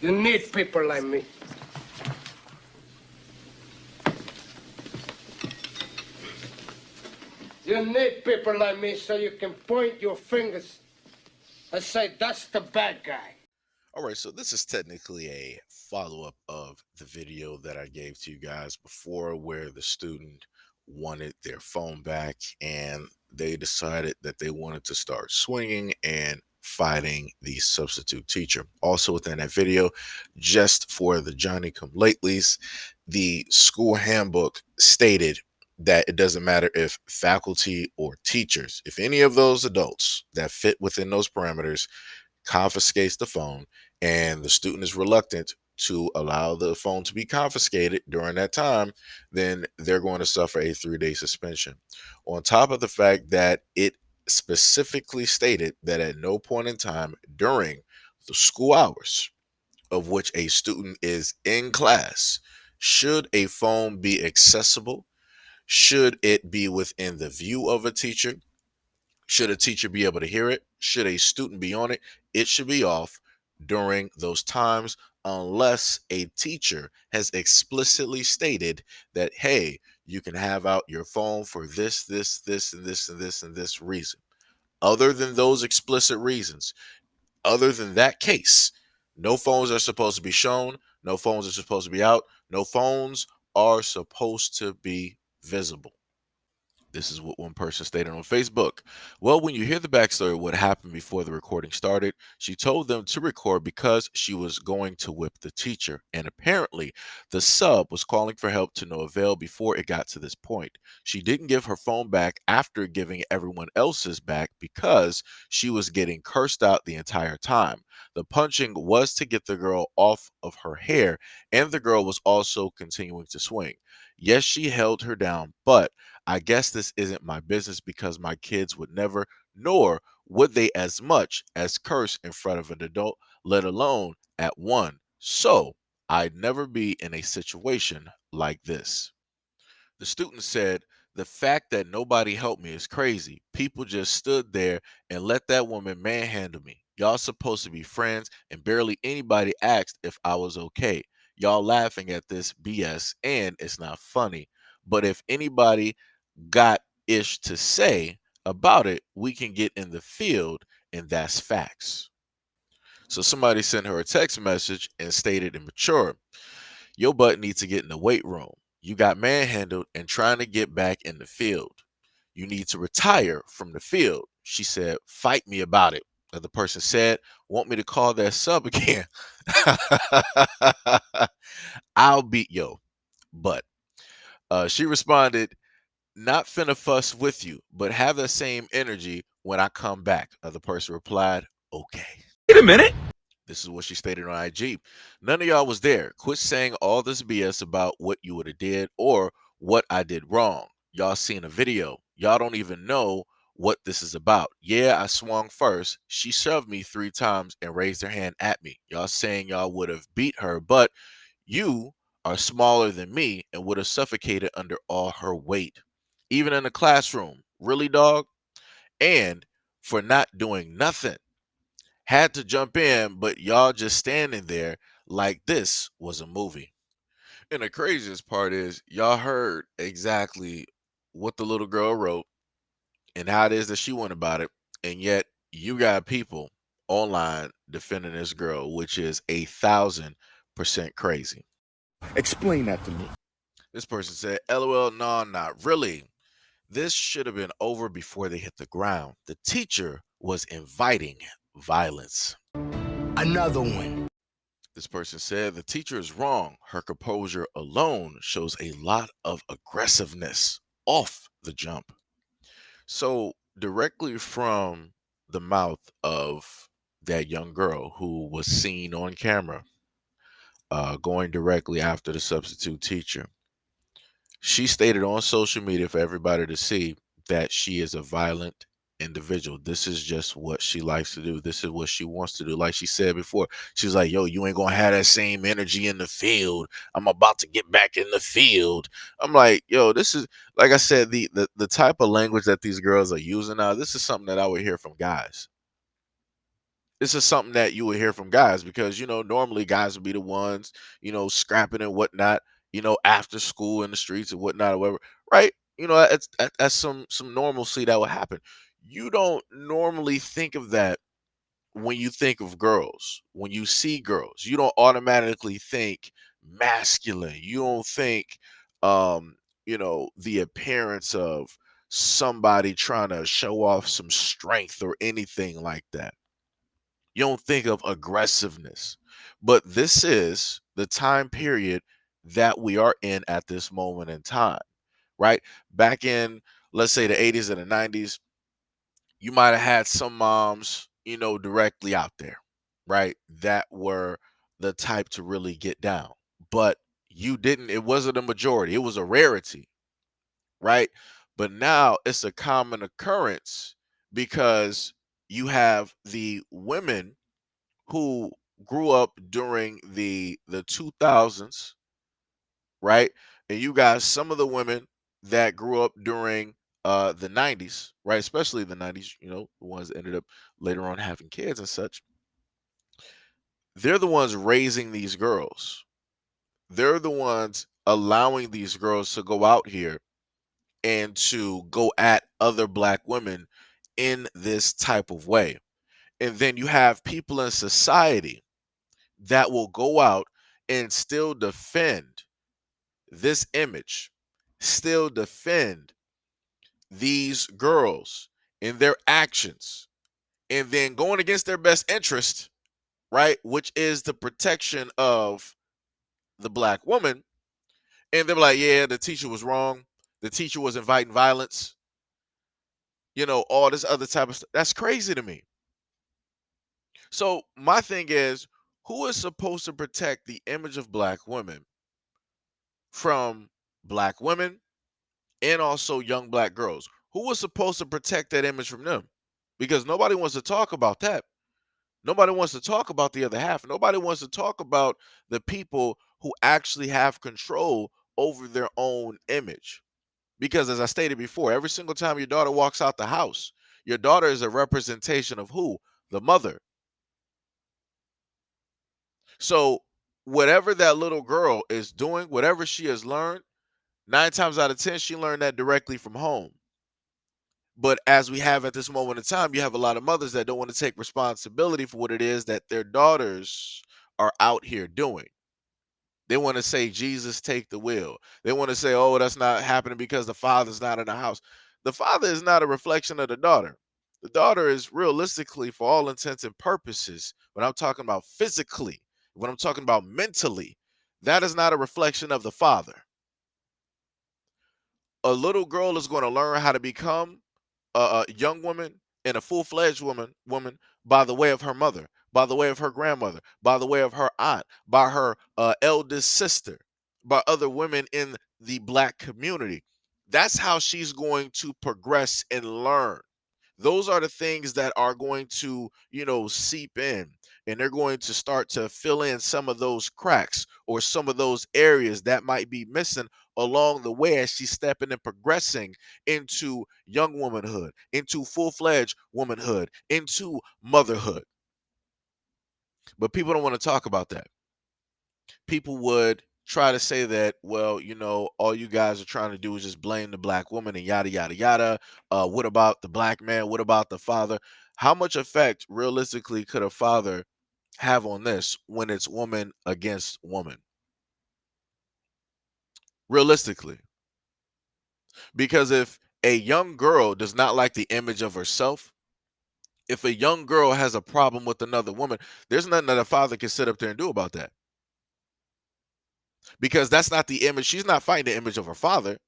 You need people like me. You need people like me so you can point your fingers and say, that's the bad guy. All right, so this is technically a follow-up of the video that I gave to you guys before, where the student wanted their phone back and they decided that they wanted to start swinging and fighting the substitute teacher. Also within that video, just for the Johnny come latelys, the school handbook stated that it doesn't matter if faculty or teachers, if any of those adults that fit within those parameters confiscates the phone and the student is reluctant to allow the phone to be confiscated during that time, then they're going to suffer a 3-day suspension. On top of the fact that it specifically stated that at no point in time during the school hours of which a student is in class should a phone be accessible, should it be within the view of a teacher, should a teacher be able to hear it? Should a student be on it? It should be off during those times unless a teacher has explicitly stated that, hey, you can have out your phone for this, and this reason. Other than those explicit reasons, other than that case, no phones are supposed to be shown, no phones are supposed to be out, no phones are supposed to be visible. This is what one person stated on Facebook. Well, when you hear the backstory of what happened before the recording started, she told them to record because she was going to whip the teacher. And apparently, the sub was calling for help to no avail before it got to this point. She didn't give her phone back after giving everyone else's back because she was getting cursed out the entire time. The punching was to get the girl off of her hair, and the girl was also continuing to swing. Yes, she held her down, but I guess this isn't my business because my kids would never, nor would they as much as curse in front of an adult, let alone at one. So I'd never be in a situation like this. The student said, the fact that nobody helped me is crazy. People just stood there and let that woman manhandle me. Y'all supposed to be friends, and barely anybody asked if I was okay. Y'all laughing at this BS, and it's not funny. But if anybody got ish to say about it, we can get in the field, and that's facts. So somebody sent her a text message and stated immature. Your butt needs to get in the weight room. You got manhandled and trying to get back in the field. You need to retire from the field. She said, fight me about it. The other person said, want me to call that sub again? I'll beat yo. But she responded, not finna fuss with you, but have the same energy when I come back. Other person replied, okay. Wait a minute. This is what she stated on IG. None of y'all was there. Quit saying all this BS about what you would have did or what I did wrong. Y'all seen a video. Y'all don't even know what this is about. Yeah, I swung first. She shoved me 3 times and raised her hand at me. Y'all saying y'all would have beat her, but you are smaller than me and would have suffocated under all her weight. Even in the classroom. Really, dog? And for not doing nothing. Had to jump in, but y'all just standing there like this was a movie. And the craziest part is y'all heard exactly what the little girl wrote and how it is that she went about it. And yet you got people online defending this girl, which is 1,000% crazy. Explain that to me. This person said, LOL, no, not really. This should have been over before they hit the ground. The teacher was inviting violence. Another one. This person said the teacher is wrong. Her composure alone shows a lot of aggressiveness off the jump. So, directly from the mouth of that young girl who was seen on camera going directly after the substitute teacher, she stated on social media for everybody to see that she is a violent individual. This is just what she likes to do. This is what she wants to do. Like she said before, she was like, yo, you ain't gonna have that same energy in the field. I'm about to get back in the field. I'm like, yo, this is, like I said, the type of language that these girls are using now, this is something that I would hear from guys. This is something that you would hear from guys because, normally guys would be the ones, scrapping and whatnot, after school in the streets and whatnot or whatever, right? That's some normalcy that would happen. You don't normally think of that when you think of girls. When you see girls, you don't automatically think masculine. You don't think the appearance of somebody trying to show off some strength or anything like that. You don't think of aggressiveness. But this is the time period that we are in at this moment in time, right? Back in, let's say, the 80s and the 90s, you might have had some moms, directly out there, right? That were the type to really get down. But it wasn't a majority, it was a rarity, right? But now it's a common occurrence because you have the women who grew up during the 2000s, right? And you got some of the women that grew up during the 90s, right? Especially the 90s, the ones that ended up later on having kids and such. They're the ones raising these girls. They're the ones allowing these girls to go out here and to go at other black women in this type of way. And then you have people in society that will go out and still defend this image, still defend these girls in their actions, and then going against their best interest, right? Which is the protection of the black woman. And they're like, yeah, the teacher was wrong. The teacher was inviting violence, all this other type of stuff. That's crazy to me. So my thing is, who is supposed to protect the image of black women from black women and also young black girls? Who was supposed to protect that image from them? Because nobody wants to talk about that. Nobody wants to talk about the other half. Nobody wants to talk about the people who actually have control over their own image. Because as I stated before, every single time your daughter walks out the house, your daughter is a representation of who? The mother. So whatever that little girl is doing, whatever she has learned, 9 times out of 10, she learned that directly from home. But as we have at this moment in time, you have a lot of mothers that don't want to take responsibility for what it is that their daughters are out here doing. They want to say, Jesus, take the wheel. They want to say, oh, that's not happening because the father's not in the house. The father is not a reflection of the daughter. The daughter is realistically, for all intents and purposes, when I'm talking about physically, when I'm talking about mentally, that is not a reflection of the father. A little girl is going to learn how to become a young woman and a full-fledged woman by the way of her mother, by the way of her grandmother, by the way of her aunt, by her eldest sister, by other women in the black community. That's how she's going to progress and learn. Those are the things that are going to, seep in, and they're going to start to fill in some of those cracks or some of those areas that might be missing along the way as she's stepping and progressing into young womanhood, into full-fledged womanhood, into motherhood. But people don't want to talk about that. People would try to say that, well, all you guys are trying to do is just blame the black woman and yada yada yada. What about the black man? What about the father? How much effect realistically could a father have on this when it's woman against woman? Realistically. Because if a young girl does not like the image of herself, if a young girl has a problem with another woman, there's nothing that a father can sit up there and do about that. Because that's not the image. She's not fighting the image of her father.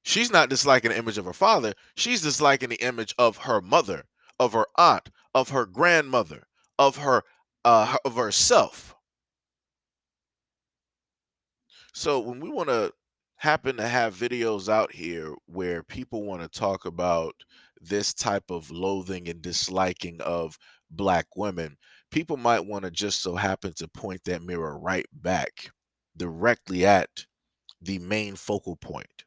She's not disliking the image of her father. She's disliking the image of her mother, of her aunt, of her grandmother, of of herself. So when we want to happen to have videos out here where people want to talk about this type of loathing and disliking of black women, people might want to just so happen to point that mirror right back directly at the main focal point,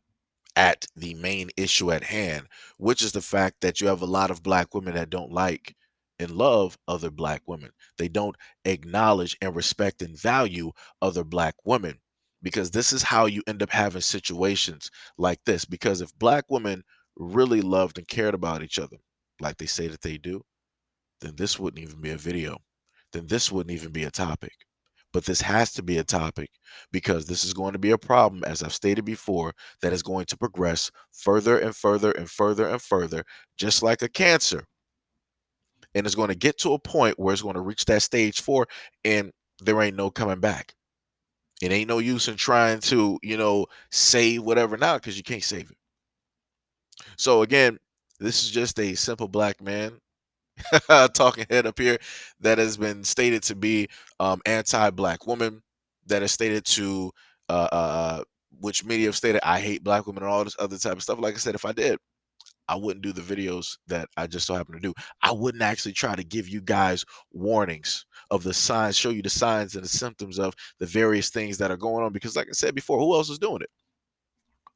at the main issue at hand, which is the fact that you have a lot of black women that don't like and love other black women. They don't acknowledge and respect and value other black women, because this is how you end up having situations like this. Because if black women really loved and cared about each other like they say that they do, then this wouldn't even be a video. Then this wouldn't even be a topic. But this has to be a topic, because this is going to be a problem, as I've stated before, that is going to progress further and further and further and further, just like a cancer. And it's going to get to a point where it's going to reach that stage 4, and there ain't no coming back. It ain't no use in trying to, save whatever now, because you can't save it. So again, this is just a simple black man talking head up here that has been stated to be anti-black woman, that is stated to which media have stated I hate black women and all this other type of stuff. Like I said, if I did, I wouldn't do the videos that I just so happen to do. I wouldn't actually try to give you guys warnings of the signs, show you the signs and the symptoms of the various things that are going on, because like I said before, who else is doing it?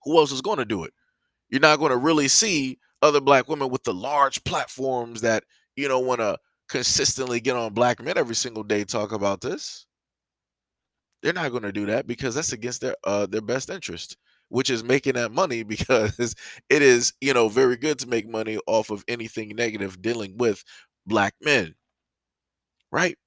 Who else is going to do it? You're not going to really see other black women with the large platforms that, want to consistently get on black men every single day, talk about this. They're not going to do that, because that's against their best interest, which is making that money, because it is, very good to make money off of anything negative dealing with black men, right?